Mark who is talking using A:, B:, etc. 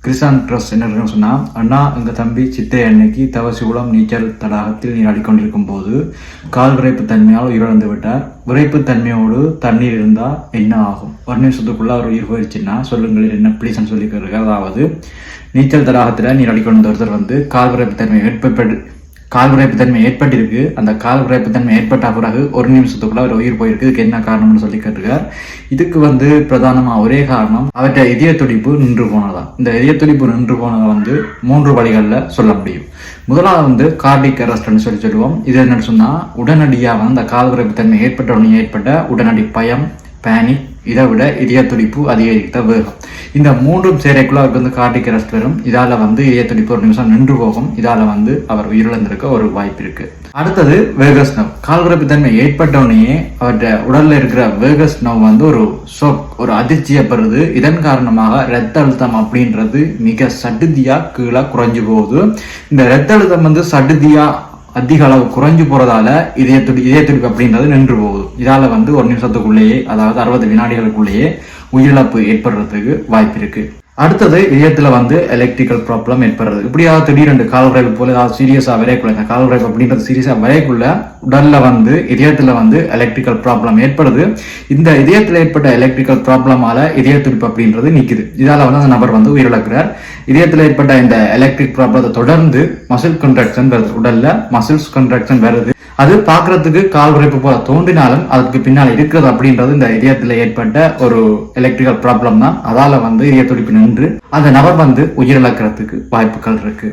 A: கிறிஸ்டான் trust என்ன இருக்குன்னு சொன்னா, அண்ணா எங்க தம்பி சித்தை அன்னைக்கு தவசிகுளம் நீச்சல் தடாகத்தில் நீராடி கொண்டிருக்கும் போது கால் விரைப்பு தன்மையால் உயிரிழந்து விட்டார். விரைப்பு தன்மையோடு தண்ணீர் இருந்தா என்ன ஆகும்? ஒரு நிமிஷத்துக்குள்ள அவர் உயிர் போயிடுச்சுன்னா சொல்லுங்கள் என்ன ப்ளீஸ்ன்னு சொல்லிக்கிறாங்க. அதாவது நீச்சல் தடாகத்தில் நீராடி கொண்ட ஒருத்தர் கால் விரைப்பு தன்மை ஏற்பட்டிருக்கு. அந்த கால் விரைப்பு தன்மை ஏற்பட்ட பிறகு ஒரு நிமிஷத்துக்குள்ள அவர் உயிர் போயிருக்கு. இதுக்கு என்ன காரணம்னு சொல்லி கேட்டிருக்கார். இதுக்கு பிரதானமா ஒரே காரணம் அவற்றை இதய துடிப்பு நின்று போனதான். இந்த இதய துடிப்பு நின்று போனதை 3 வழிகளில் சொல்ல முடியும். முதலாவது கார்டிக் அரெஸ்ட்னு சொல்லுவோம். இது என்னன்னு சொன்னா, உடனடியாக அந்த கால் விரைப்பு தன்மை ஏற்பட்ட உடனே ஏற்பட்ட உடனடி பயம், பேனிக், இதை விட இதய துடிப்பு அதிகரித்த வேகம், இந்த 3 சேரைக்குள்ள அவருக்கு கார்டிக் அரெஸ்ட் வரும். இதால இதய துடிப்பு ஒரு நிமிஷம் நின்று போகும். இதால அவர் உயிரிழந்திருக்க ஒரு வாய்ப்பு இருக்கு. அடுத்தது வேகஸ் நர்வ். கால் விரைப்பு தன்மை ஏற்பட்ட உடனே அவருடைய உடல்ல இருக்கிற வேகஸ் நர்வ் ஒரு ஷாக், ஒரு அதிர்ச்சியை பெறுது. இதன் காரணமாக இரத்த அழுத்தம் அப்படின்றது மிக சடுதியா கீழே குறைஞ்சு போகுது. இந்த இரத்த அழுத்தம் சடுதியா அதிக அளவு குறைஞ்சு போறதால இதய துடிப்பு அப்படின்றது நின்று போகுது. இதால ஒரு நிமிஷத்துக்குள்ளேயே, அதாவது 60 வினாடிகளுக்குள்ளேயே உயிரிழப்பு ஏற்படுறதுக்கு வாய்ப்பு இருக்கு. அடுத்தது இதயத்துல எலக்ட்ரிக்கல் ப்ராப்ளம் ஏற்படுறது. இப்படியாவது திடீரென்று கால் விரைப்பு போல ஏதாவது சீரியஸா வரைக்குள்ள, இந்த கால் விரைப்பு அப்படின்றது சீரியஸா வரைக்குள்ள உடல்ல இதயத்துல எலக்ட்ரிக்கல் ப்ராப்ளம் ஏற்படுது. இந்த இதயத்துல ஏற்பட்ட எலக்ட்ரிக்கல் ப்ராப்ளமால இதய துடிப்பு அப்படின்றது நிக்குது. இதால அந்த நபர் உயிரிழக்கிறார். இதயத்துல ஏற்பட்ட இந்த எலக்ட்ரிக் ப்ராப்ளத்தை தொடர்ந்து மசில் கன்ட்ராக்ஷன் வருது. உடல்ல மசில்ஸ் கன்ட்ராக்ஷன் வருது. அது பாக்குறதுக்கு கால் விரைப்பு போல தோன்றினாலும் அதுக்கு பின்னால் இருக்கிறது அப்படின்றது இந்த இதயத்துல ஏற்பட்ட ஒரு எலக்ட்ரிக்கல் ப்ராப்ளம் தான். அதால இதய துடிப்பு நின்று அந்த நபர் உயிரிழக்கிறதுக்கு வாய்ப்புகள் இருக்கு.